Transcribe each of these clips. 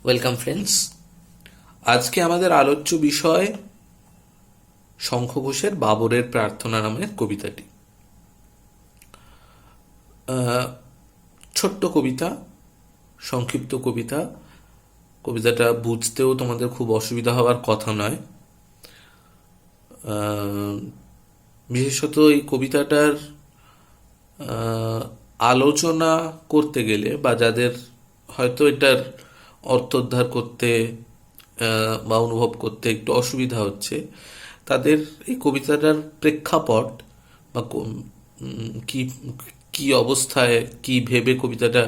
Welcome friends. আজকে আমাদের আলোচ্য বিষয় শঙ্খ ঘোষের বাবরের প্রার্থনা নামের কবিতাটি। ছোট্ট কবিতা, সংক্ষিপ্ত কবিতা। কবিতাটা বুঝতেও তোমাদের খুব অসুবিধা হওয়ার কথা নয়। বিশেষত এই কবিতাটার আলোচনা করতে গেলে বা যাদের হয়তো এটার অর্থোদ্ধার করতে বা অনুভব করতে একটু অসুবিধা হচ্ছে, তাদের এই কবিতাটার প্রেক্ষাপট বা কি কি অবস্থায় কি ভেবে কবিতাটা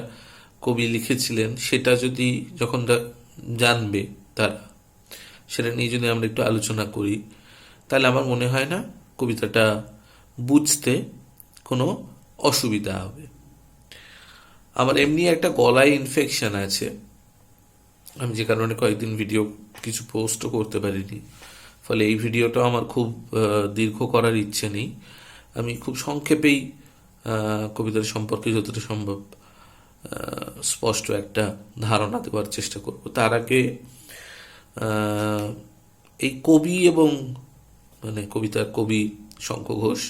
কবি লিখেছিলেন সেটা যদি যখন জানবে তারা, সেটা নিয়ে যদি আমরা একটু আলোচনা করি, তাহলে আমার মনে হয় না কবিতাটা বুঝতে কোনো অসুবিধা হবে। আমার এমনি একটা গলায় ইনফেকশন আছে, আমি যে কারণে কয়েকদিন ভিডিও কিছু পোস্টও করতে পারিনি। ফলে এই ভিডিওটা আমার খুব দীর্ঘ করার ইচ্ছে নেই। আমি খুব সংক্ষেপেই কবিতার সম্পর্কে যতটা সম্ভব স্পষ্ট একটা ধারণা দেওয়ার চেষ্টা করব। তার আগে এই কবি এবং কবিতার কবি শঙ্খ ঘোষ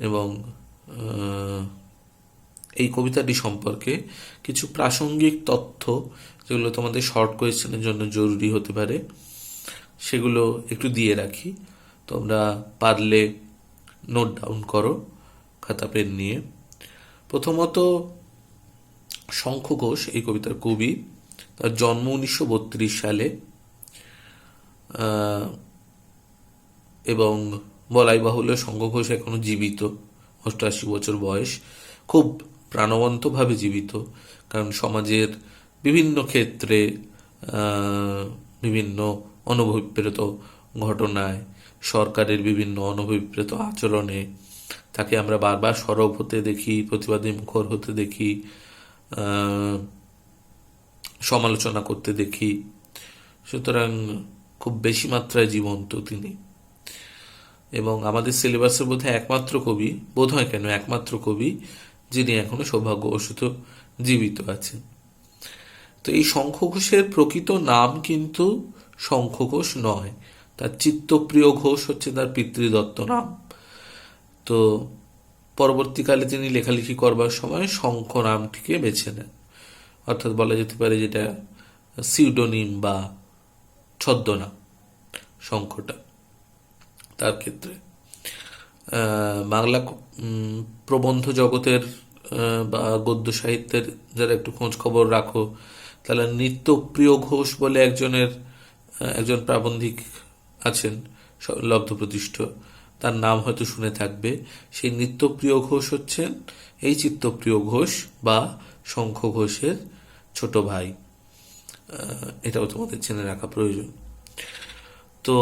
এবং এই কবিতাটি সম্পর্কে কিছু প্রাসঙ্গিক তথ্য, যেগুলো তোমাদের শর্ট কোয়েশ্চেনের জন্য জরুরি হতে পারে, সেগুলো একটু দিয়ে রাখি। তোমরা পারলে নোট ডাউন করো খাতা পেন নিয়ে। প্রথমত, শঙ্খ ঘোষ এই কবিতার কবি। তার জন্ম 1932 সালে এবং বলাই বাহুল্য শঙ্খ ঘোষ এখনো জীবিত, 88 বছর বয়স, খুব প্রাণবন্তভাবে জীবিত। কারণ সমাজের বিভিন্ন ক্ষেত্রে বিভিন্ন অনভিপ্রেত ঘটনায়, সরকারের বিভিন্ন অনভিপ্রেত আচরণে তাকে আমরা বারবার সরব হতে দেখি, প্রতিবাদী মুখর হতে দেখি, সমালোচনা করতে দেখি। সুতরাং খুব বেশি মাত্রায় জীবন্ত তিনি, এবং আমাদের সিলেবাসের বোধহয় একমাত্র কবি যিনি এখনো সৌভাগ্যবশত জীবিত আছেন। তো এই শঙ্খ ঘোষের প্রকৃত নাম কিন্তু শঙ্খ ঘোষ নয়, তার চিত্তপ্রিয় ঘোষ হচ্ছে তার পিতৃদত্ত নাম। তো পরবর্তীকালে তিনি লেখালেখি করবার সময় শঙ্খ নামটিকে বেছে নেন, অর্থাৎ বলা যেতে পারে যেটা সিউডোনিম বা ছদ্মনাম শঙ্খটা তার ক্ষেত্রে। বাংলা প্রবন্ধ জগতের বা গদ্য সাহিত্যের যারা একটু খোঁজ খবর রাখো, তাহলে নিত্যপ্রিয় ঘোষ বলে একজন প্রাবন্ধিক আছেন লব্ধ প্রতিষ্ঠ, তার নাম হয়তো শুনে থাকবে। সেই নিত্যপ্রিয় ঘোষ হচ্ছেন এই চিত্তপ্রিয় ঘোষ বা শঙ্খ ঘোষের ছোট ভাই। এটাও তোমাদের জেনে রাখা প্রয়োজন। তো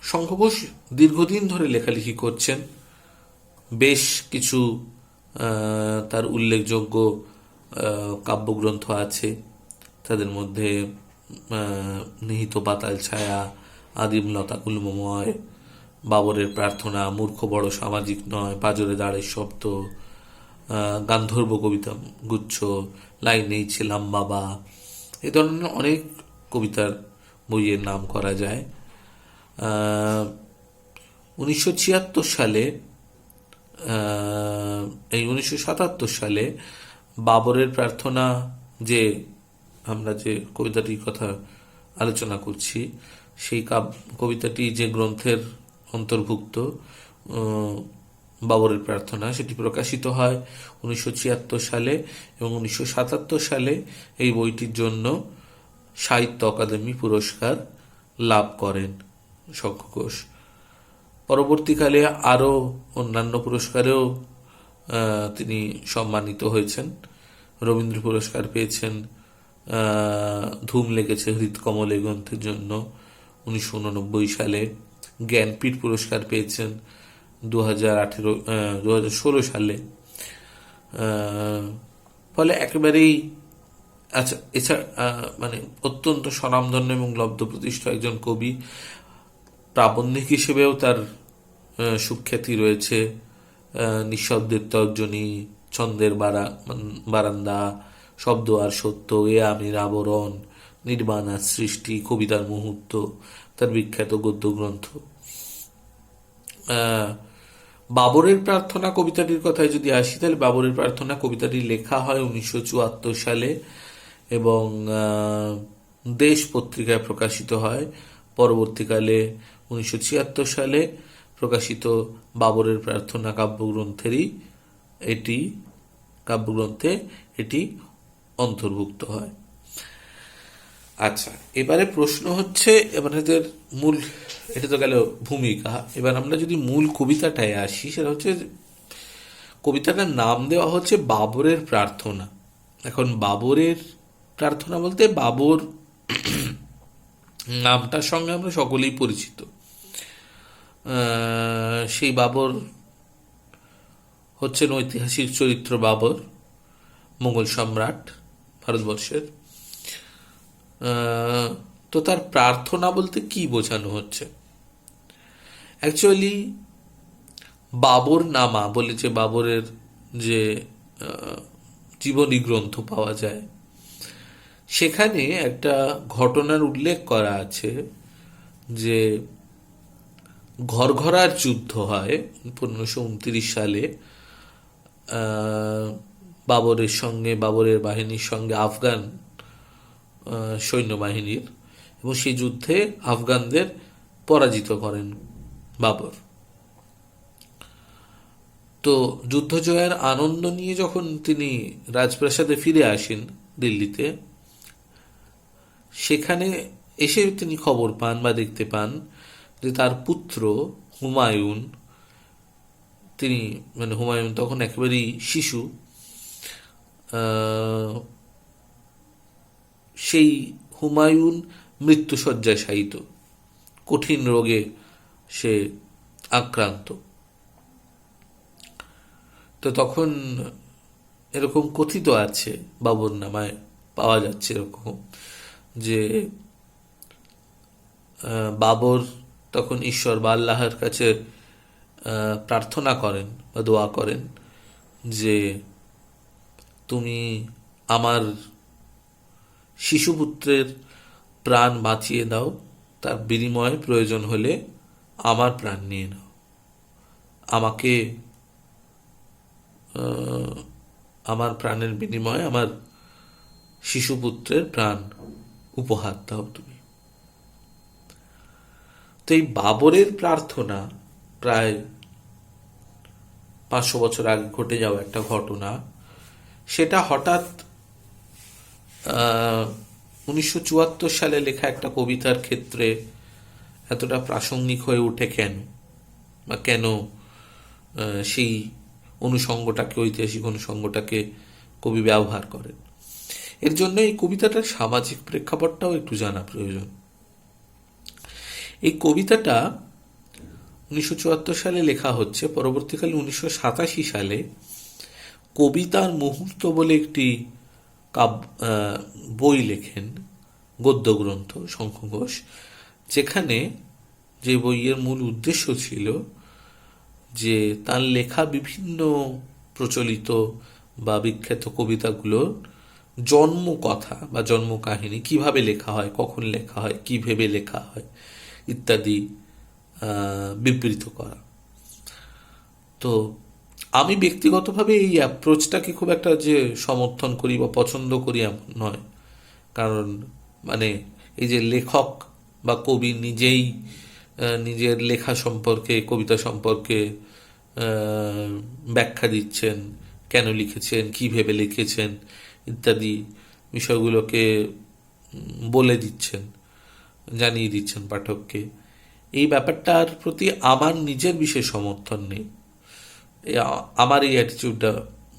শঙ্খ ঘোষ দীর্ঘদিন ধরে লেখালেখি করছেন। বেশ কিছু তার উল্লেখযোগ্য কাব্যগ্রন্থ আছে, তাদের মধ্যে নিহিত পাতাল ছায়া, আদিম লতা গুল্মময়, বাবরের প্রার্থনা, মূর্খ বড় সামাজিক নয়, পাজরে দাঁড়ের শব্দ, গান্ধর্ব কবিতা গুচ্ছ, লাইনেই ছিলাম বাবা, এ ধরনের অনেক কবিতার বইয়ের নাম করা যায়। 1977 সালে 1977 বাবরের প্রার্থনা, যে আমরা যে কবিতাটির কথা আলোচনা করছি, সেই কবিতাটি যে গ্রন্থের অন্তর্ভুক্ত বাবরের প্রার্থনা, সেটি প্রকাশিত হয় 1976 সালে এবং 1977 সালে এই বইটির জন্য সাহিত্য অকাদেমি পুরস্কার লাভ করেন শঙ্খ ঘোষ। পরবর্তীকালে আরও অন্যান্য পুরস্কারেও তিনি সম্মানিত হয়েছেন। রবীন্দ্র পুরস্কার পেয়েছেন ধুম লেগেছে হৃৎকমলে গ্রন্থের জন্য 1989 সালে। জ্ঞানপীঠ পুরস্কার পেয়েছেন 2016 সালে। ফলে একেবারেই এছাড়া অত্যন্ত স্বনামধন্য এবং লব্ধ প্রতিষ্ঠ একজন কবি। প্রাবন্ধিক হিসেবেও তার সুখ্যাতি রয়েছে। নিঃশব্দের তর্জনী, ছন্দের বারান্দা, শব্দ আর সত্য, এ আমের আবরণ, নির্বাণ আর সৃষ্টি, কবিতার মুহূর্ত, তার বিখ্যাত গদ্য গ্রন্থ। বাবরের প্রার্থনা কবিতাটির কথায় যদি আসি, তাহলে বাবরের প্রার্থনা কবিতাটি লেখা হয় 1974 সালে এবং দেশ পত্রিকায় প্রকাশিত হয়। পরবর্তীকালে 1976 সালে প্রকাশিত বাবরের প্রার্থনা কাব্যগ্রন্থে এটি অন্তর্ভুক্ত হয়। আচ্ছা, এবারে প্রশ্ন হচ্ছে, আমাদের মূল, এটা তো গেল ভূমিকা। এবার আমরা যদি মূল কবিতাটায় আসি, সেটা হচ্ছে কবিতাটার নাম দেওয়া হচ্ছে বাবরের প্রার্থনা। এখন বাবরের প্রার্থনা বলতে বাবর নামটার সঙ্গে আমরা সকলেই পরিচিত। সেই বাবর হচ্ছেন ঐতিহাসিক চরিত্র বাবর, মোগল সম্রাট ভারতবর্ষের। তো তার প্রার্থনা বলতে কি বোঝানো হচ্ছে? অ্যাকচুয়ালি বাবর নামা বলে যে বাবরের যে জীবনী গ্রন্থ পাওয়া যায়, সেখানে একটা ঘটনার উল্লেখ করা আছে যে ঘরঘরার যুদ্ধ হয় 1529 সালে বাবরের বাহিনীর সঙ্গে আফগান সৈন্যবাহিনীর, এবং সেই যুদ্ধে আফগানদের পরাজিত করেন বাবর। তো যুদ্ধ জয়ের আনন্দ নিয়ে যখন তিনি রাজপ্রাসাদে ফিরে আসেন দিল্লিতে, সেখানে এসে তিনি খবর পান বা দেখতে পান যে তার পুত্র হুমায়ুন, হুমায়ুন তখন একেবারেই শিশু, সেই হুমায়ুন মৃত্যুশয্যায় শায়িত, কঠিন রোগে সে আক্রান্ত। তো তখন এরকম কথিত আছে, বাবর নামায় পাওয়া যাচ্ছে এরকম, যে বাবর তখন ঈশ্বর বা আল্লাহর কাছে প্রার্থনা করেন বা দোয়া করেন যে তুমি আমার শিশুপুত্রের প্রাণ বাঁচিয়ে দাও, তার বিনিময়ে প্রয়োজন হলে আমার প্রাণ নিয়ে নাও, আমাকে আমার প্রাণের বিনিময়ে আমার শিশুপুত্রের প্রাণ উপহার দাও তুমি। তো এই বাবরের প্রার্থনা প্রায় 500 বছর আগে ঘটে যাওয়া একটা ঘটনা। সেটা হঠাৎ 1974 সালে লেখা একটা কবিতার ক্ষেত্রে এতটা প্রাসঙ্গিক হয়ে ওঠে কেন, বা কেন সেই অনুষঙ্গটাকে, ঐতিহাসিক অনুষঙ্গটাকে কবি ব্যবহার করেন? এর জন্য এই কবিতাটার সামাজিক প্রেক্ষাপটটাও একটু জানা প্রয়োজন। এই কবিতাটা 1974 সালে লেখা হচ্ছে। পরবর্তীকালে 1987 সালে কবিতার মুহূর্ত বলে একটি বই লেখেন, গদ্যগ্রন্থ, শঙ্খ ঘোষ, যেখানে যে বইয়ের মূল উদ্দেশ্য ছিল যে তার লেখা বিভিন্ন প্রচলিত বা বিখ্যাত কবিতাগুলোর জন্ম কথা বা জন্ম কাহিনী, কিভাবে লেখা হয়, কখন লেখা হয়, কি ভেবে লেখা হয় ইত্যাদি বিবৃত করা। তো আমি ব্যক্তিগতভাবে এই অ্যাপ্রোচটাকে খুব একটা যে সমর্থন করি বা পছন্দ করি এমন নয়, কারণ এই যে লেখক বা কবি নিজেই নিজের লেখা সম্পর্কে, কবিতা সম্পর্কে ব্যাখ্যা দিচ্ছেন, কেন লিখেছেন, কি ভেবে লিখেছেন ইত্যাদি বিষয়গুলোকে বলে দিচ্ছেন, জানিয়ে দিচ্ছেন পাঠককে, এই ব্যাপারটার প্রতি আমার নিজের বিশেষ সমর্থন নেই। আমার এই অ্যাটিটিউডটা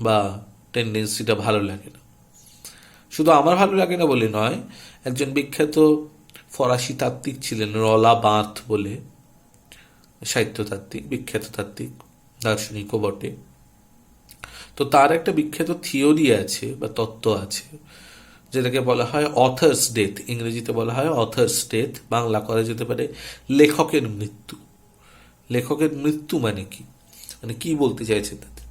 বা টেন্ডেন্সিটা ভালো লাগে না। শুধু আমার ভালো লাগে না বলে নয়, একজন বিখ্যাত ফরাসি তাত্ত্বিক ছিলেন রলা বাঁথ বলে, সাহিত্যতাত্ত্বিক, বিখ্যাত তাত্ত্বিক, দার্শনিকও বটে। তো তার একটা বিখ্যাত থিওরি আছে বা তত্ত্ব আছে, যেটাকে বলা হয় অথার্স ডেথ। ইংরেজিতে বলা হয় অথার্স ডেথ, বাংলা করা যেতে পারে লেখকের মৃত্যু। লেখকের মৃত্যু মানে কি, কি বলতে চাইছে তাতে?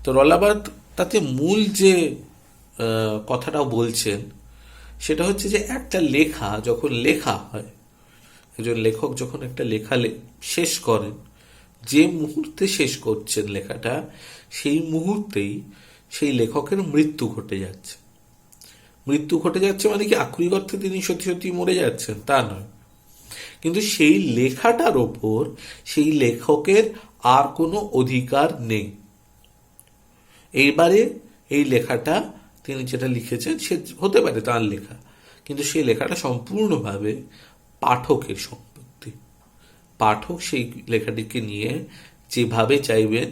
তো রলাবাদ তাতে মূল যে কথাটাও বলছেন, সেটা হচ্ছে যে একটা লেখা যখন লেখা হয়, একজন লেখক যখন একটা লেখা শেষ করেন, যে মুহূর্তে শেষ করছেন লেখাটা, সেই মুহূর্তেই সেই লেখকের মৃত্যু ঘটে যাচ্ছে। মৃত্যু ঘটে যাচ্ছে মানে কি আক্ষরিক অর্থে তিনি সত্যি সত্যি মরে যাচ্ছেন তা নয়, কিন্তু সেই লেখাটার ওপর সেই লেখকের আর কোনো অধিকার নেই। এইবারে এই লেখাটা তিনি যেটা লিখেছেন সে হতে পারে তার লেখা, কিন্তু সেই লেখাটা সম্পূর্ণভাবে পাঠকের সম্পত্তি। পাঠক সেই লেখাটিকে নিয়ে যেভাবে চাইবেন,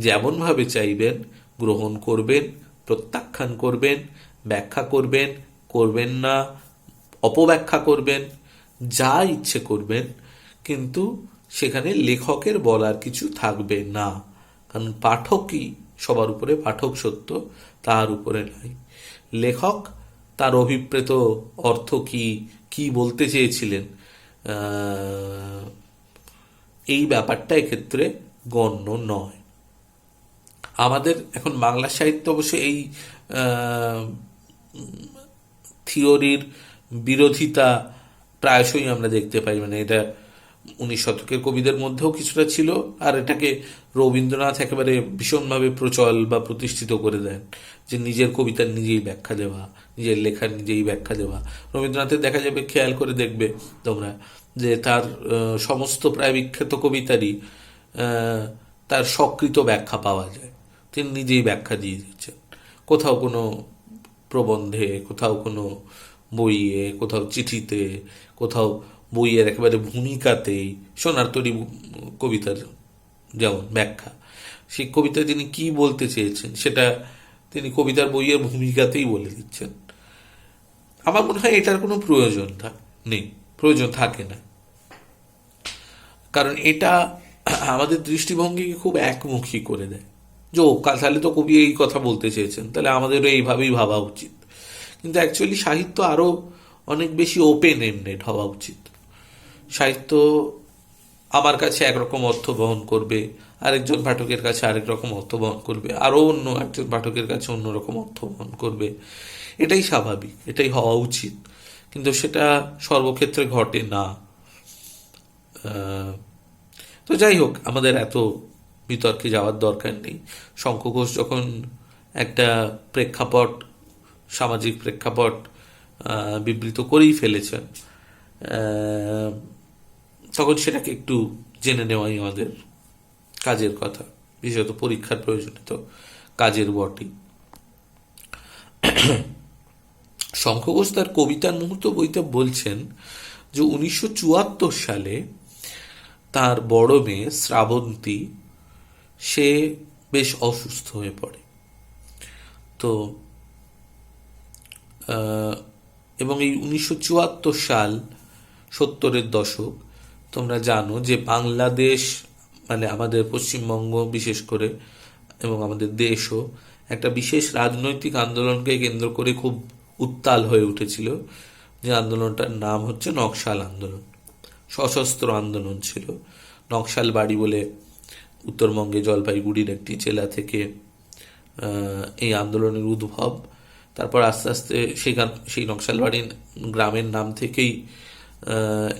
যেমনভাবে চাইবেন গ্রহণ করবেন, প্রত্যাখ্যান করবেন, ব্যাখ্যা করবেন, করবেন না, অপব্যাখ্যা করবেন, যা ইচ্ছে করবেন, কিন্তু সেখানে লেখকের বলার কিছু থাকবে না। কারণ পাঠকই সবার উপরে, পাঠক সত্য, তার উপরে নাই। লেখক তার অভিপ্রেত অর্থ কি, কি বলতে চেয়েছিলেন, এই ব্যাপারটা এক্ষেত্রে গণ্য নয়। আমাদের এখন বাংলা সাহিত্য অবশ্য এই থিওরির বিরোধিতা প্রায়শই আমরা দেখতে পাই। মানে এটা 19 শতকের কবিদের মধ্যেও কিছুটা ছিল, আর এটাকে রবীন্দ্রনাথ একেবারে ভীষণভাবে প্রচল বা প্রতিষ্ঠিত করে দেন, যে নিজের কবিতার নিজেই ব্যাখ্যা দেওয়া, নিজের লেখার নিজেই ব্যাখ্যা দেওয়া। রবীন্দ্রনাথের দেখা যাবে, খেয়াল করে দেখবে তোমরা, যে তার সমস্ত প্রায় বিখ্যাত কবিতারই তার স্বকৃত ব্যাখ্যা পাওয়া যায়। তিনি নিজেই ব্যাখ্যা দিয়ে দিচ্ছেন, কোথাও কোনো প্রবন্ধে, কোথাও কোনো বইয়ে, কোথাও চিঠিতে, কোথাও বইয়ের একেবারে ভূমিকাতেই। সোনার তরী কবিতার যেমন ব্যাখ্যা, সেই কবিতায় তিনি কি বলতে চেয়েছেন সেটা তিনি কবিতার বইয়ের ভূমিকাতেই বলে দিচ্ছেন। আমার মনে হয় এটার কোনো প্রয়োজন নেই, প্রয়োজন থাকে না। কারণ এটা আমাদের দৃষ্টিভঙ্গিকে খুব একমুখী করে দেয়, যে তাহলে তো কবি এই কথা বলতে চেয়েছেন, তাহলে আমাদেরও এইভাবেই ভাবা উচিত। কিন্তু অ্যাকচুয়ালি সাহিত্য আরও অনেক বেশি ওপেন এন্ডেড হওয়া উচিত। সাহিত্য আমার কাছে একরকম অর্থ বহন করবে, আরেকজন পাঠকের কাছে আরেক রকম অর্থ বহন করবে, আরও অন্য একজন পাঠকের কাছে অন্যরকম অর্থ বহন করবে। এটাই স্বাভাবিক, এটাই হওয়া উচিত, কিন্তু সেটা সর্বক্ষেত্রে ঘটে না। তো যাই হোক, আমাদের এত বিতর্কে যাওয়ার দরকার নেই। শঙ্খ ঘোষ যখন একটা প্রেক্ষাপট, সামাজিক প্রেক্ষাপট বিবৃত করেই ফেলেছেন, তখন সেটাকে একটু জেনে নেওয়াই আমাদের কাজের কথা, বিশেষত পরীক্ষার প্রয়োজনে তো কাজের বটেই। শঙ্খ ঘোষ তার কবিতার মুহূর্ত বইতে বলছেন যে 1974 সালে তার বড় মেয়ে শ্রাবন্তী, সে বেশ অসুস্থ হয়ে পড়ে। তো এবং এই 1974 সাল, 70-এর দশক, তোমরা জানো যে বাংলাদেশ মানে আমাদের পশ্চিমবঙ্গ বিশেষ করে, এবং আমাদের দেশও একটা বিশেষ রাজনৈতিক আন্দোলনকে কেন্দ্র করে খুব উত্তাল হয়ে উঠেছিল, যে আন্দোলনটার নাম হচ্ছে নকশাল আন্দোলন। সশস্ত্র আন্দোলন ছিল। নকশাল বাড়ি বলে উত্তরবঙ্গে জলপাইগুড়ির একটি জেলা থেকে এই আন্দোলনের উদ্ভব। তারপর আস্তে আস্তে সেই নকশালবাড়ি গ্রামের নাম থেকেই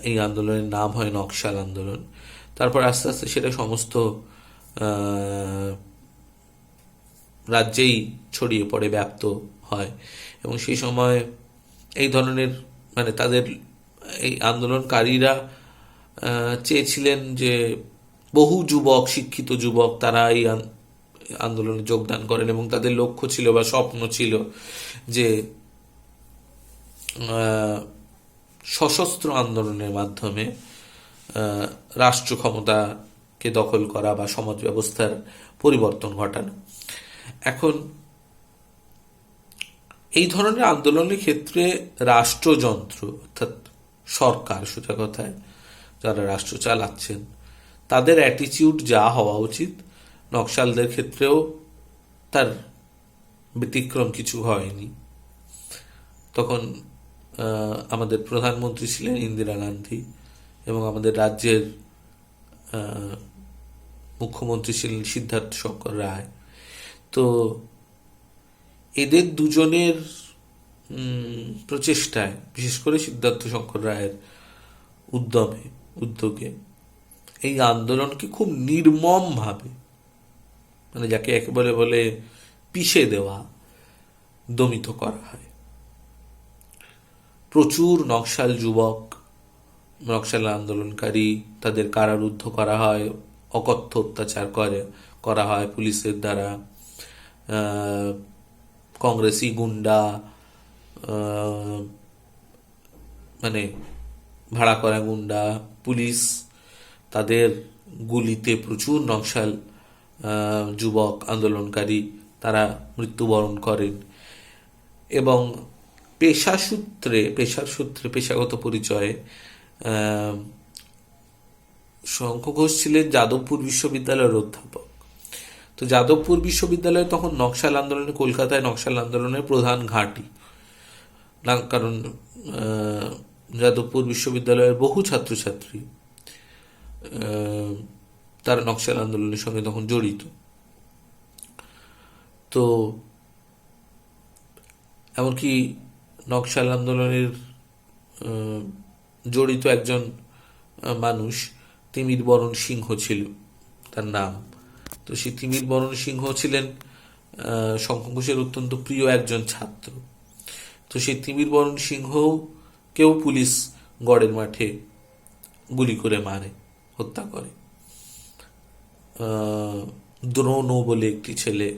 এই আন্দোলনের নাম হয় নকশাল আন্দোলন। তারপর আস্তে আস্তে সেটা সমস্ত রাজ্যেই ছড়িয়ে পড়ে, ব্যাপ্ত হয়। এবং সেই সময় এই ধরনের মানে তাদের এই আন্দোলনকারীরা চেয়েছিলেন যে বহু যুবক, শিক্ষিত যুবক, তারা এই আন্দোলনে যোগদান করেন, এবং তাদের লক্ষ্য ছিল বা স্বপ্ন ছিল যে সশস্ত্র আন্দোলনের মাধ্যমে রাষ্ট্র ক্ষমতাকে দখল করা বা সমাজ ব্যবস্থার পরিবর্তন ঘটানো। এখন এই ধরনের আন্দোলনের ক্ষেত্রে রাষ্ট্রযন্ত্র, অর্থাৎ সরকার, সোজা কথায় যারা রাষ্ট্র চালাচ্ছেন, তাদের অ্যাটিচিউড যা হওয়া উচিত, নকশালদের ক্ষেত্রেও তার ব্যতিক্রম কিছু হয়নি। তখন আমাদের প্রধানমন্ত্রী ছিলেন ইন্দিরা গান্ধী, এবং আমাদের রাজ্যের মুখ্যমন্ত্রী ছিলেন সিদ্ধার্থ শঙ্কর রায়। তো এদের দুজনের প্রচেষ্টায়, বিশেষ করে সিদ্ধার্থ শঙ্কর রায়ের উদ্যোগে এই আন্দোলনকে খুব নির্মমভাবে, মানে যাকে একেবারে বলে পিষে দেওয়া, দমিত করা হয়। প্রচুর নকশাল যুবক, নকশাল আন্দোলনকারী, তাদের কারারুদ্ধ করা হয়, অকথ্য অত্যাচার করা হয় পুলিশের দ্বারা। কংগ্রেসি গুন্ডা, মানে ভাড়া করা গুন্ডা, পুলিশ, তাদের গুলিতে প্রচুর নকশাল যুবক আন্দোলনকারী তারা মৃত্যুবরণ করেন। এবং পেশাগত পরিচয়ে শঙ্কর ঘোষ ছিলেন যাদবপুর বিশ্ববিদ্যালয়ের অধ্যাপক। তো যাদবপুর বিশ্ববিদ্যালয় তখন নকশাল আন্দোলনে, কলকাতায় নকশাল আন্দোলনের প্রধান ঘাঁটি, কারণ যাদবপুর বিশ্ববিদ্যালয়ের বহু ছাত্রছাত্রী তারা নকশাল আন্দোলনের সঙ্গে তখন জড়িত। তো এমনকি নকশাল আন্দোলনের জড়িত একজন মানুষ তিমির বরণ সিংহ ছিল তার নাম। তো সেই তিমির বরণ সিংহ ছিলেন শঙ্কর ঘোষের অত্যন্ত প্রিয় একজন ছাত্র। তো সেই তিমির বরণ সিংহকেও পুলিশ গড়ের মাঠে গুলি করে মারে, হত্যা করে। দ্রোণ বলে একটি ছেলে,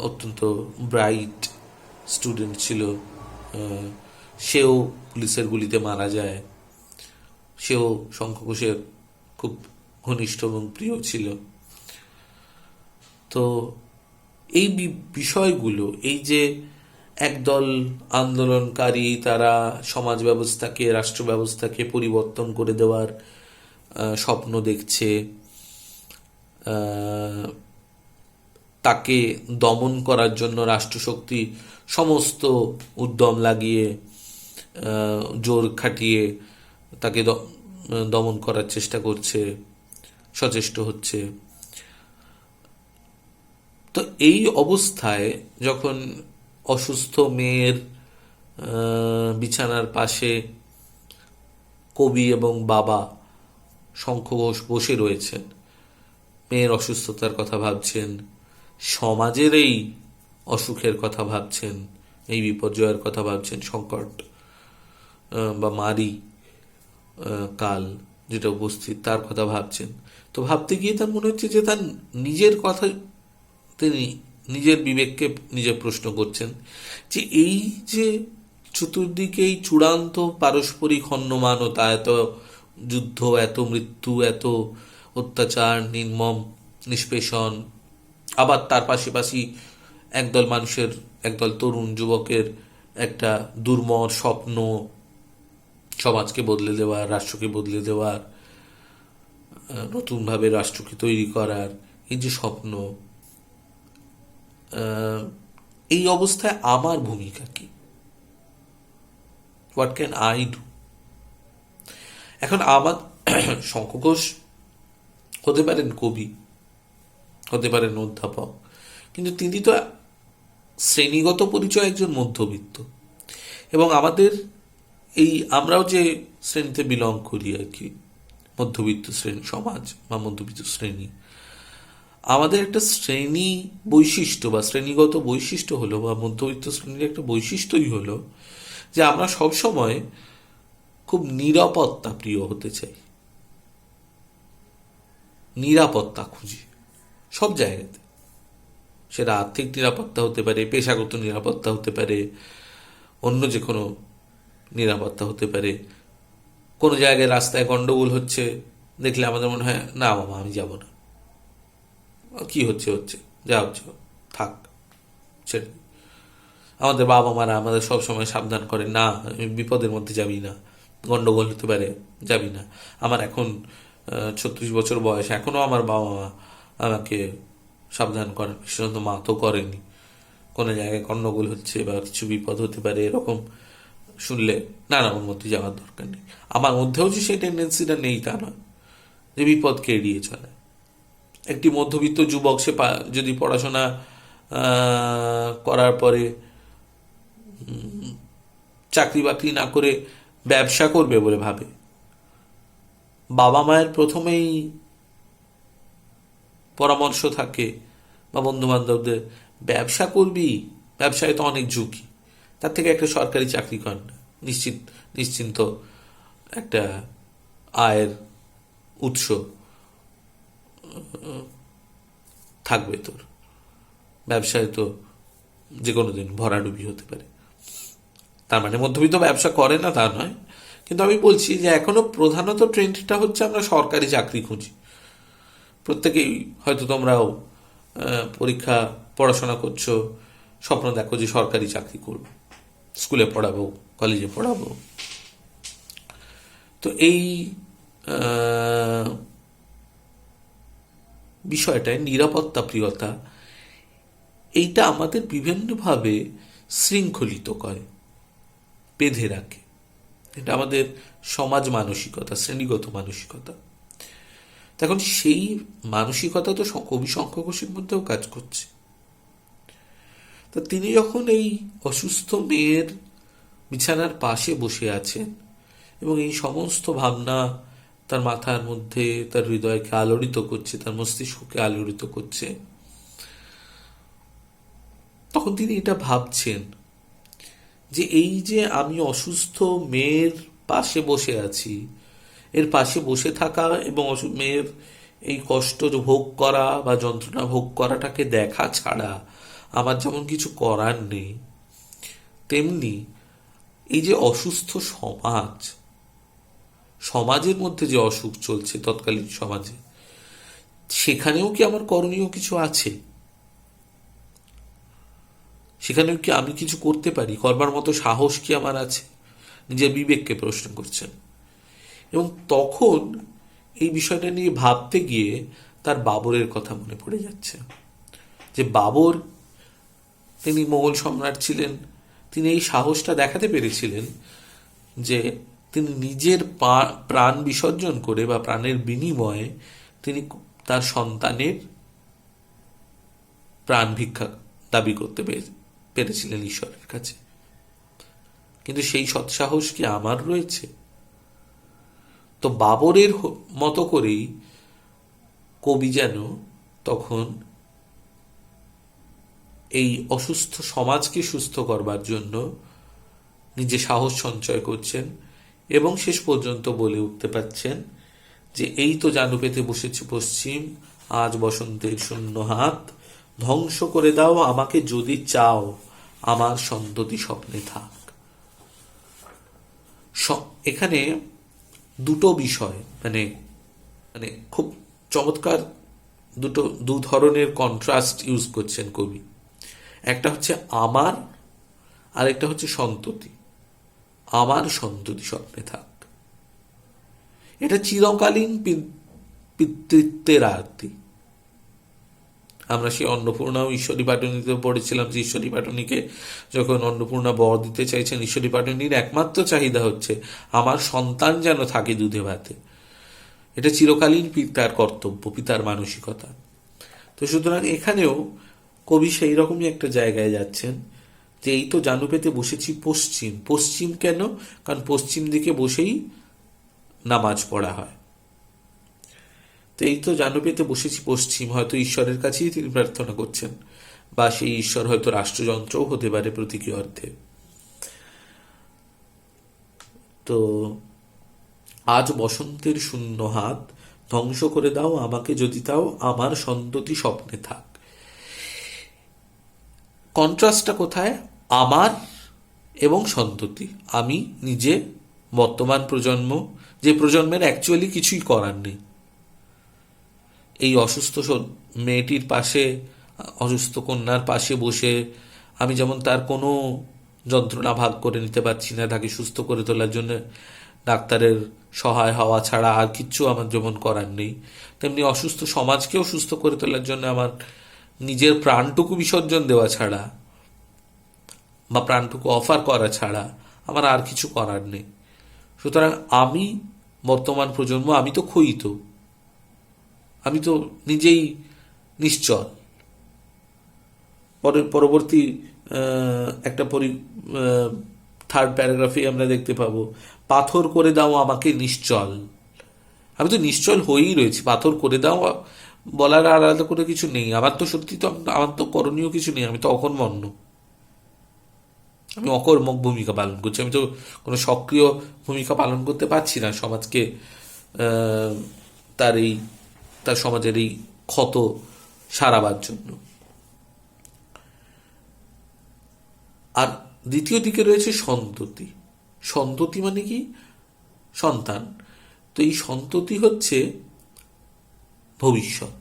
অত্যন্ত ব্রাইট স্টুডেন্ট ছিল, সেও পুলিশের গুলিতে মারা যায়। সেও শঙ্কর ঘোষের খুব ঘনিষ্ঠ এবং প্রিয় ছিল। তো এই বিষয়গুলো, এই যে একদল আন্দোলনকারী তারা সমাজ ব্যবস্থাকে, রাষ্ট্র ব্যবস্থাকে পরিবর্তন করে দেওয়ার স্বপ্ন দেখছে, তাকে দমন করার জন্য রাষ্ট্রশক্তি সমস্ত উদ্যম লাগিয়ে, জোর খাটিয়ে তাকে দমন করার চেষ্টা করছে, সচেষ্ট হচ্ছে। তো এই অবস্থায় যখন অসুস্থ মেয়ের বিছানার পাশে কবি এবং বাবা শঙ্কর ঘোষ বসে রয়েছেন, মেয়ের অসুস্থতার কথা ভাবছেন, সমাজের এই অসুখের কথা ভাবছেন, এই বিপর্যয়ের কথা ভাবছেন, সংকট বা মারি কাল যেটা উপস্থিত তার কথা ভাবছেন। তো ভাবতে গিয়ে তার মনে হচ্ছে যে তার নিজের কথা, তিনি নিজের বিবেককে নিজে প্রশ্ন করছেন যে এই যে চতুর্দিকে এই চূড়ান্ত পারস্পরিক হন্যমানতা, এত যুদ্ধ, এত মৃত্যু, এত অত্যাচার, নির্মম নিষ্পেষণ, আবার তার পাশাপাশি একদল মানুষের, একদল তরুণ যুবকের একটা দুর্মর স্বপ্ন, সমাজকে বদলে দেওয়ার, রাষ্ট্রকে বদলে দেওয়ার, নতুনভাবে রাষ্ট্রকে তৈরি করার এই যে স্বপ্ন, এই অবস্থায় আমার ভূমিকা কি? What can I do? এখন আমার শঙ্কর ঘোষ হতে পারেন কবি, হতে পারেন অধ্যাপক, কিন্তু তিনি তো শ্রেণীগত পরিচয় একজন মধ্যবিত্ত। এবং আমাদের এই, আমরাও যে শ্রেণীতে বিলং করি আর কি, মধ্যবিত্ত শ্রেণী সমাজ বা মধ্যবিত্ত শ্রেণী, আমাদের একটা শ্রেণী বৈশিষ্ট্য বা শ্রেণীগত বৈশিষ্ট্য হলো, বা মধ্যবিত্ত শ্রেণীর একটা বৈশিষ্ট্যই হলো যে আমরা সবসময় খুব নিরাপত্তা প্রিয় হতে চাই, নিরাপত্তা খুঁজি সব জায়গাতে। সেটা আর্থিক নিরাপত্তা হতে পারে, পেশাগত নিরাপত্তা হতে পারে, অন্য যে কোনো নিরাপত্তা হতে পারে। কোনো জায়গায় রাস্তায় গন্ডগোল হচ্ছে দেখলে আমাদের মনে হয় না বাবা আমি যাব না, কি হচ্ছে যা হচ্ছে থাক, ছেড়ে। আমাদের বাবা মারা আমাদের সবসময় সাবধান করে, না বিপদের মধ্যে যাবি না, গন্ডগোল হতে পারে, যাবি না। আমার এখন 36 বছর বয়স, এখনও আমার বাবা মা আমাকে সাবধান করেন, বিশেষত মা তো করেনি। কোনো জায়গায় গন্ডগোল হচ্ছে বা কিছু বিপদ হতে পারে এরকম শুনলে না ওর মধ্যে যাওয়ার দরকার নেই। আমার মধ্যেও যে সেই টেন্ডেন্সিটা নেই তা নয়, যে বিপদকে এড়িয়ে চলে। একটি মধ্যবিত্ত যুবক সে যদি পড়াশোনা করার পরে চাকরি বাকরি না করে ব্যবসা করবে বলে ভাবে। বাবা মায়ের প্রথমেই পরামর্শ থাকে বা বন্ধু বান্ধবদের, ব্যবসা করবি, ব্যবসায় তো অনেক ঝুঁকি, তার থেকে একটা সরকারি চাকরি কর না, নিশ্চিন্ত একটা আয়ের উৎস থাকবে তোর, ব্যবসায় তো যে কোনো দিন ভরাডুবি হতে পারে। তার মানে মধ্যবিত্ত ব্যবসা করে না তা নয়, কিন্তু আমি বলছি যে এখনো প্রধানত ট্রেন্ডটা হচ্ছে আমরা সরকারি চাকরি খুঁজি। প্রত্যেকেই হয়তো তোমরাও পরীক্ষা পড়াশোনা করছো, স্বপ্ন দেখো যে সরকারি চাকরি করব, স্কুলে পড়াবো, কলেজে পড়াবো। তো এই বিষয়টায় নিরাপত্তা প্রিয়তা, এইটা আমাদের বিভিন্নভাবে শৃঙ্খলিত করে, বেঁধে রাখে। এটা আমাদের সমাজ মানসিকতা, শ্রেণীগত মানসিকতা। এখন সেই মানসিকতা তো কবি শঙ্খ ঘোষের মধ্যেও কাজ করছে। তা তিনি যখন এই অসুস্থ মেয়ের বিছানার পাশে বসে আছেন এবং এই সমস্ত ভাবনা তার মাথার মধ্যে, তার হৃদয়কে আলোড়িত করছে, তার মস্তিষ্ককে আলোড়িত করছে, তখন তিনি এটা ভাবছেন যে এই যে আমি অসুস্থ মেয়ের পাশে বসে আছি, এর পাশে বসে থাকা এবং মেয়ের এই কষ্ট ভোগ করা বা যন্ত্রণা ভোগ করাটাকে দেখা ছাড়া আমার যেমন কিছু করার নেই, তেমনি এই যে অসুস্থ সমাজের মধ্যে যে অসুখ চলছে তৎকালীন সমাজে, সেখানেও কি আমার করণীয় কিছু আছে? সেখানেও কি আমি কিছু করতে পারি? করবার মতো সাহস কি আমার আছে? নিজের বিবেককে প্রশ্ন করছেন। এবং তখন এই বিষয়টা নিয়ে ভাবতে গিয়ে তার বাবরের কথা মনে পড়ে যাচ্ছে, যে বাবর, তিনি মোগল সম্রাট ছিলেন, তিনি এই সাহসটা দেখাতে পেরেছিলেন যে তিনি নিজের প্রাণ বিসর্জন করে বা প্রাণের বিনিময়ে তিনি তার সন্তানের প্রাণ ভিক্ষা দাবি করতে পেরেছিলেন ঈশ্বরের কাছে। কিন্তু সেই সৎসাহস কি আমার রয়েছে? তো বাবরের মতো করেই কবি যেন তখন এই অসুস্থ সমাজকে সুস্থ করবার জন্য নিজে সাহস সঞ্চয় করছেন এবং শেষ পর্যন্ত বলে উঠতে পারছেন যে এই তো জানু পেতে বসেছে পশ্চিম, আজ বসন্তের শূন্য হাত, ধ্বংস করে দাও আমাকে যদি চাও, আমার সন্ততি স্বপ্নে থাক। এখানে দুটো বিষয়, মানে মানে খুব চমৎকার দু ধরনের কন্ট্রাস্ট ইউজ করছেন কবি। একটা হচ্ছে আমার, আর একটা হচ্ছে সন্ততি। আমার সন্ততি স্বপ্নে থাক, এটা চিরকালীন পিতৃত্বের আরতি। আমরা সেই অন্নপূর্ণা ও ঈশ্বরী পাটনীতে পড়েছিলাম যে ঈশ্বরী পাটনীকে যখন অন্নপূর্ণা বর দিতে চাইছেন, ঈশ্বরী পাটনীর একমাত্র চাহিদা হচ্ছে আমার সন্তান যেন থাকে দুধে ভাতে। এটা চিরকালীন পিতার কর্তব্য, পিতার মানসিকতা। তো সুতরাং এখানেও কবি সেই রকমই একটা জায়গায় যাচ্ছেন যে এই তো জানু পেতে বসেছি পশ্চিম। পশ্চিম কেন? কারণ পশ্চিম দিকে বসেই নামাজ পড়া হয়। তো এই তো জানু পেতে বসেছি পশ্চিম, হয়তো ঈশ্বরের কাছেই তিনি প্রার্থনা করছেন, বা সেই ঈশ্বর হয়তো রাষ্ট্রযন্ত্রও হতে পারে প্রতীকী অর্থে। তো আজ বসন্তের শূন্য হাত, ধ্বংস করে দাও আমাকে যদি তাও, আমার সন্ততি স্বপ্নে থাক। কন্ট্রাস্টটা কোথায়? আমার এবং সন্ততি। আমি নিজে, বর্তমান প্রজন্ম, যে প্রজন্মের অ্যাকচুয়ালি কিছুই করার নেই। এই অসুস্থ মেয়েটির পাশে, অসুস্থ কন্যার পাশে বসে আমি যেমন তার কোনো যন্ত্রণা ভাগ করে নিতে পারছি না, তাকে সুস্থ করে তোলার জন্য ডাক্তারের সহায় হওয়া ছাড়া আর কিচ্ছু আমার যেমন করার নেই, তেমনি অসুস্থ সমাজকেও সুস্থ করে তোলার জন্য আমার নিজের প্রাণটুকু বিসর্জন দেওয়া ছাড়া বা প্রাণটুকু অফার করা ছাড়া আমার আর কিছু করার নেই। সুতরাং আমি, বর্তমান প্রজন্ম, আমি তো ক্ষয়িত, আমি তো নিজেই নিশ্চল। পরবর্তী একটা থার্ড প্যারাগ্রাফে আমরা দেখতে পাবো, পাথর করে দাও আমাকে নিশ্চল। আমি তো নিশ্চল হয়েই রয়েছি, পাথর করে দাও বলার আর আলাদা করে কিছু নেই। আমার তো সত্যি তো, আমার তো করণীয় কিছু নেই, আমি তো অকর্মণ্য, আমি অকর্মক ভূমিকা পালন করছি, আমি তো কোনো সক্রিয় ভূমিকা পালন করতে পারছি না সমাজকে তার সমাজের এই ক্ষত সারাবার জন্য। আর দ্বিতীয় দিকে রয়েছে সন্ততি। সন্ততি মানে কি? সন্তান। তো এই সন্ততি হচ্ছে ভবিষ্যৎ।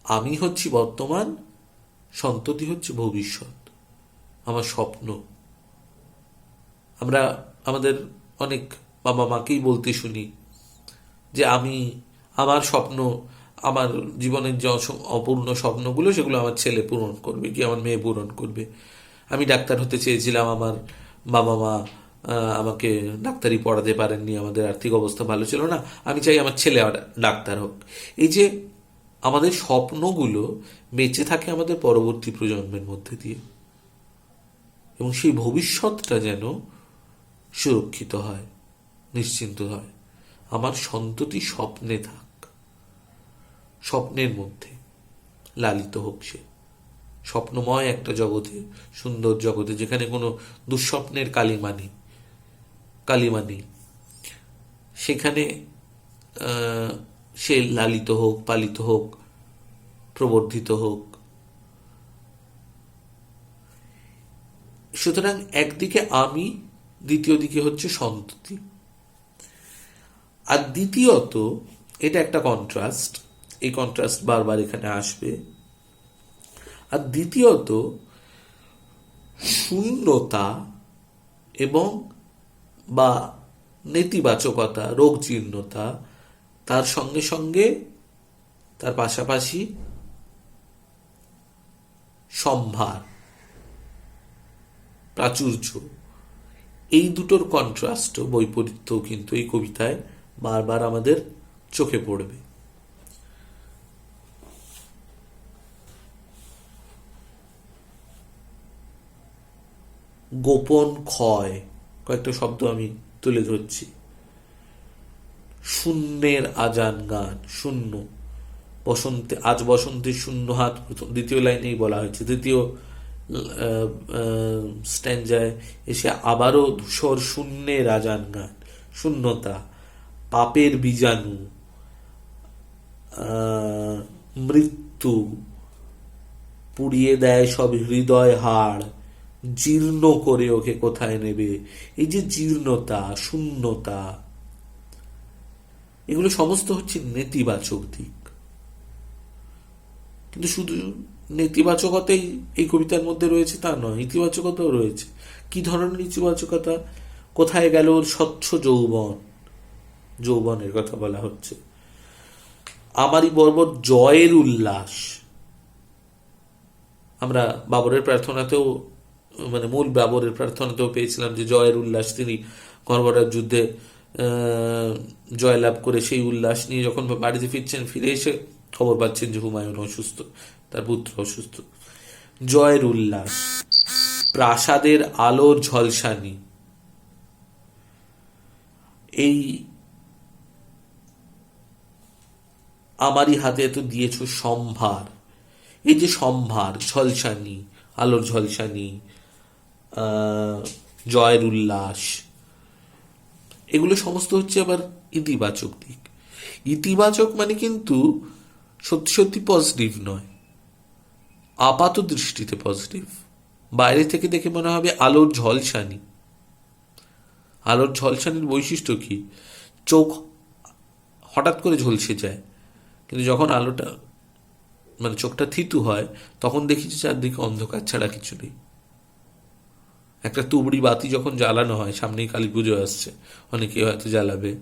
আমি হচ্ছি বর্তমান, সন্ততি হচ্ছে ভবিষ্যৎ, আমার স্বপ্ন। আমরা আমাদের অনেক বাবা মাকেই বলতে শুনি যে আমার স্বপ্ন, আমার জীবনের যে অপূর্ণ স্বপ্নগুলো সেগুলো আমার ছেলে পূরণ করবে কি আমার মেয়ে পূরণ করবে। আমি ডাক্তার হতে চেয়েছিলাম, আমার বাবা মা আমাকে ডাক্তারি পড়াতে পারেননি, আমাদের আর্থিক অবস্থা ভালো ছিল না, আমি চাই আমার ছেলে ডাক্তার হোক। এই যে আমাদের স্বপ্নগুলো বেঁচে থাকে আমাদের পরবর্তী প্রজন্মের মধ্যে দিয়ে, এবং সেই ভবিষ্যৎটা যেন সুরক্ষিত হয়, নিশ্চিন্ত হয়। আমার সন্ততি স্বপ্নে থাক, স্বপ্নের মধ্যে লালিত হোক সে, স্বপ্নময় একটা জগতে, সুন্দর জগতে, যেখানে কোনো দুঃস্বপ্নের কালিমা নেই, সেখানে সে লালিত হোক, পালিত হোক, প্রবর্ধিত হোক। সুতরাং একদিকে আমি, দ্বিতীয় দিকে হচ্ছে সন্ততি। আর দ্বিতীয়ত, এটা একটা কন্ট্রাস্ট, এই কন্ট্রাস্ট বারবার এখানে আসবে। আর দ্বিতীয়ত, শূন্যতা এবং বা নেতিবাচকতা, রোগ জীর্ণতা, তার সঙ্গে সঙ্গে তার পাশাপাশি সম্ভার, প্রাচুর্য, এই দুটোর কন্ট্রাস্ট, বৈপরীত্য কিন্তু এই কবিতায় বারবার আমাদের চোখে পড়বে। গোপন ক্ষয়, কয়েকটা শব্দ আমি তুলে ধরছি। শূন্যের আজান গান, শূন্য, বসন্তে আজ বসন্তের শূন্য হাত, দ্বিতীয় লাইনেই বলা হয়েছে। তৃতীয় স্ট্যান্ডায় এসে আবারও ধূসর শূন্যের আজান গান, শূন্যতা, পাপের বীজাণু, মৃত্যু পুড়িয়ে দেয় সব হৃদয় হাড়, জীর্ণ করে ওকে কোথায় নেবে। এই যে জীর্ণতা, শূন্যতা, এগুলো সমস্ত হচ্ছে নেতিবাচক দিক। কিন্তু শুধু নেতিবাচকতাই এই কবিতার মধ্যে রয়েছে তা নয়, ইতিবাচকতাও রয়েছে। কি ধরনের ইতিবাচকতা? কোথায় গেল ওর স্বচ্ছ যৌবন, যৌবনের কথা বলা হচ্ছে। আমারই বর্বর জয়ের উল্লাস। আমরা বাবরের প্রার্থনাতেও, মানে মূল বাবরের প্রার্থনাতেও পেয়েছিলাম যে জয়ের উল্লাস। তিনি কর্মরার যুদ্ধে জয়লাভ করে সেই উল্লাস নিয়ে যখন বাড়িতে ফিরছেন, ফিরে এসে খবর পাচ্ছেন যে হুমায়ুন অসুস্থ, তার পুত্র অসুস্থ। জয়ের উল্লাস, প্রাসাদের আলোর ঝলসানি, এই আমারই হাতে তো দিয়েছ সম্ভার। এই যে সম্ভার, ঝলসানি, আলোর ঝলসানি, জয়ের উল্লাস, এগুলো সমস্ত হচ্ছে আবার ইতিবাচক দিক। ইতিবাচক মানে কিন্তু সত্যি সত্যি পজিটিভ নয়, আপাত দৃষ্টিতে পজিটিভ। বাইরে থেকে দেখে মনে হবে আলোর ঝলসানি। আলোর ঝলসানির বৈশিষ্ট্য কি? চোখ হঠাৎ করে ঝলসে যায়, কিন্তু যখন আলোটা, মানে চোখটা থিতু হয়, তখন দেখি যে চারদিকে অন্ধকার ছাড়া কিছু নেই। একটা তুবড়ি বাতি যখন জ্বালানো হয়, সামনেই কালী পুজো আসছে, অনেকে হয়তো জ্বালাবে,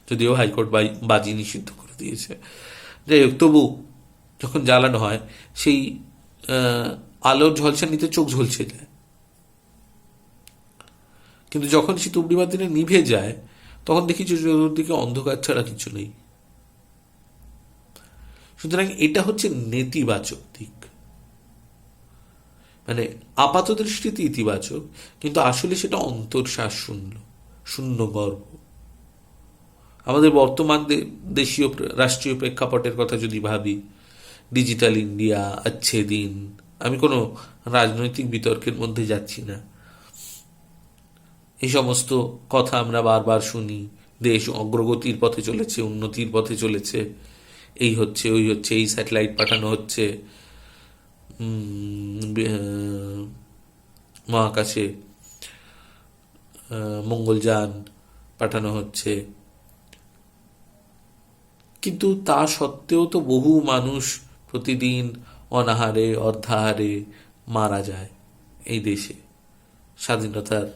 যদিও হাইকোর্ট বাজি নিষিদ্ধ করে দিয়েছে। যাই হোক, তবু যখন জ্বালানো হয়, সেই আলোর ঝলসানিতে চোখ ঝলসে যায়। কিন্তু যখন সেই তুবড়ি বাতিটা নিভে যায়, তখন দেখি যে চতুর্দিকে অন্ধকার ছাড়া কিছু নেই। সুতরাং এটা হচ্ছে নেতিবাচক দিক। মানে আপাত দৃষ্টিতে ইতিবাচক, কিন্তু আসলে সেটা অন্তর্শ্বাস শূন্য, শূন্য গর্ব। আমাদের বর্তমান দেশীয় রাষ্ট্রীয় প্রেক্ষাপটের কথা যদি ভাবি, ডিজিটাল ইন্ডিয়া, আচ্ছে দিন, আমি কোনো রাজনৈতিক বিতর্কের মধ্যে যাচ্ছি না, এই সমস্ত কথা আমরা বারবার শুনি। দেশ অগ্রগতির পথে চলেছে, উন্নতির পথে চলেছে, এই হচ্ছে ওই হচ্ছে, এই স্যাটেলাইট পাঠানো হচ্ছে মহাকাশে, মঙ্গলযান পাঠানো হচ্ছে, কিন্তু তা সত্ত্বেও তো বহু মানুষ প্রতিদিন অনাহারে অর্ধাহারে মারা যায় এই দেশে, স্বাধীনতার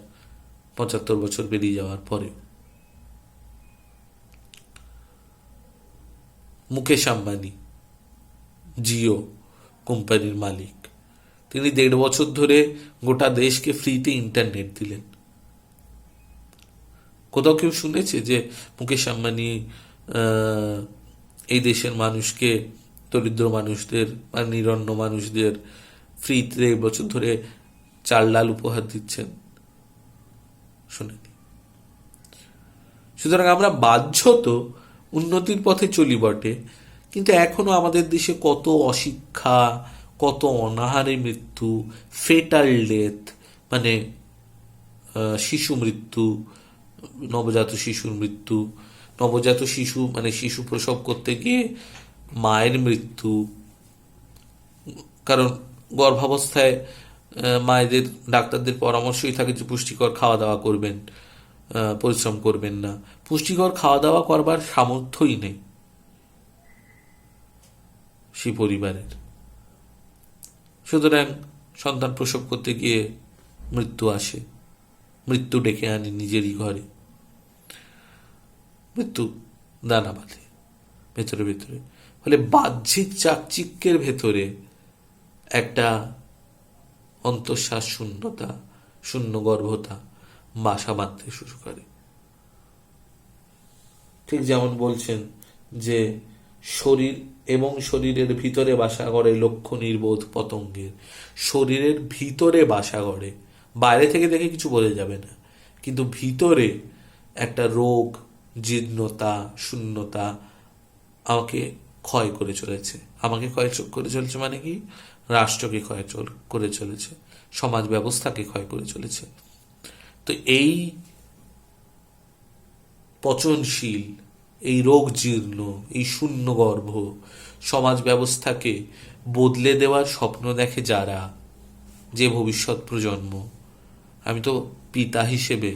৭৫ বছর পেরিয়ে যাওয়ার পরেও। মুকেশ আম্বানি, জিও কোম্পানির মালিক, তিনি ১.৫ বছর ধরে গোটা দেশকে ফ্রিতে ইন্টারনেট দিলেন। কোথাও কেউ শুনেছে যে মুকেশ আম্বানি এই দেশের মানুষকে, দরিদ্র মানুষদের বা নিরন্ন মানুষদের ফ্রিতে ১.৫ বছর ধরে চাল ডাল উপহার দিচ্ছেন? শুনেনি। সুতরাং আমরা বাধ্যত উন্নতির পথে চলি বটে, কিন্তু এখনো আমাদের দেশে কত অশিক্ষা, কত অনাহারে মৃত্যু, ফেটাল ডেথ, মানে শিশু মৃত্যু, নবজাত শিশুর মৃত্যু, নবজাত শিশু মানে শিশু প্রসব করতে গিয়ে মায়ের মৃত্যু, কারণ গর্ভাবস্থায় মায়েদের, ডাক্তারদের পরামর্শই থাকে যে পুষ্টিকর খাওয়া দাওয়া করবেন, পরিশ্রম করবেন না। পুষ্টিকর খাওয়া দাওয়া করবার সামর্থ্যই নেই সেই পরিবারের, সুতরাং সন্তান প্রসব করতে গিয়ে মৃত্যু আসে, মৃত্যু ডেকে আনে নিজেরই ঘরে, মৃত্যু দানা বাঁধে ভেতরে ভেতরে। ফলে বাহ্যিক চাকচিক্যের ভেতরে একটা অন্তঃশ্বাস শূন্যতা, শূন্য গর্ভতা বাসা বাঁধতে শুরু করে। ঠিক যেমন বলছেন যে শরীর এবং শরীরের ভিতরে বাসা করে লক্ষ্য নির্বোধ পতঙ্গের, শরীরের ভিতরে বাসা করে, বাইরে থেকে দেখে কিছু বোঝা যাবে না, কিন্তু ভিতরে একটা রোগ, জীর্ণতা, শূন্যতা আমাকে ক্ষয় করে চলেছে। আমাকে ক্ষয় করে চলেছে মানে কি? রাষ্ট্রকে ক্ষয় করে চলেছে, সমাজ ব্যবস্থাকে ক্ষয় করে চলেছে। তো এই পচনশীল, এই রোগ জীর্ণ, এই শূন্য গর্ভ সমাজ ব্যবস্থাকে বদলে দেওয়ার স্বপ্ন দেখে যারা, যে ভবিষ্যৎ প্রজন্ম, আমি তো পিতা হিসেবে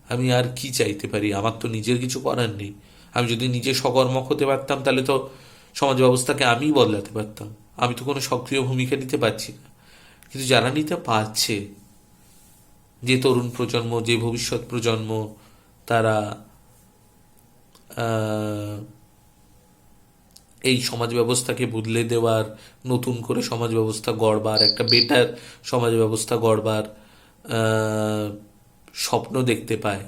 আমি আর কি চাইতে পারি? আমার তো নিজের কিছু করার নেই। আমি যদি নিজে সকর্মক হতে পারতাম তাহলে তো সমাজ ব্যবস্থাকে আমিই বদলাতে পারতাম। আমি তো কোনো সক্রিয় ভূমিকা নিতে পারছি না, কিন্তু যারা নিতে পারছে, যে তরুণ প্রজন্ম, যে ভবিষ্যৎ প্রজন্ম, তারা এই সমাজ ব্যবস্থাকে বদলে দেওয়ার, নতুন করে সমাজ ব্যবস্থা গড়বার, একটা বেটার সমাজ ব্যবস্থা গড়বার স্বপ্ন দেখতে পায়,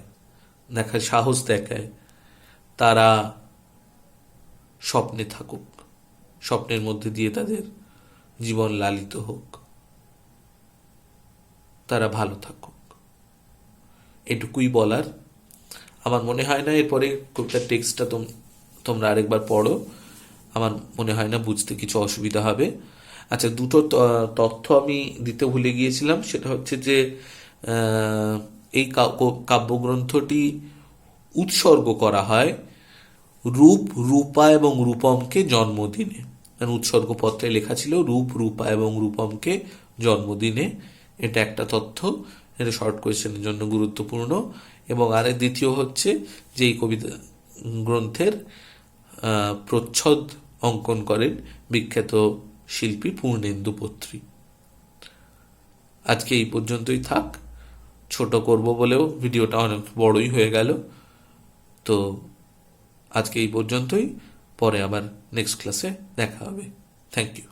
দেখার সাহস দেখায়, তারা স্বপ্নে থাকুক, স্বপ্নের মধ্যে দিয়ে তাদের জীবন লালিত হোক, তারা ভালো থাকুক, এটুকুই বলার। আমার মনে হয় না এরপরে কবিতার টেক্সটটা তোমরা আরেকবার পড়ো, আমার মনে হয় না বুঝতে কিছু অসুবিধা হবে। আচ্ছা, দুটো তথ্য আমি দিতে ভুলে গিয়েছিলাম, সেটা হচ্ছে যে এই কাব্যগ্রন্থটি উৎসর্গ করা হয় রূপ, রূপা এবং রূপমকে জন্মদিনে। উৎসর্গপত্রে লেখা ছিল রূপ, রূপা এবং রূপমকে জন্মদিনে। এটা একটা তথ্য, এটা শর্ট কোয়েশ্চেনের জন্য গুরুত্বপূর্ণ। এবং আরেক দ্বিতীয় হচ্ছে যে এই কবিতা গ্রন্থের প্রচ্ছদ অঙ্কন করেন বিখ্যাত শিল্পী পূর্ণেন্দু পত্রী। আজকে এই পর্যন্তই থাক, ছোট করব বলেও ভিডিওটা অনেক বড়ই হয়ে গেল। তো আজকে এই পর্যন্তই, পরে আবার নেক্সট ক্লাসে দেখা হবে। Thank you.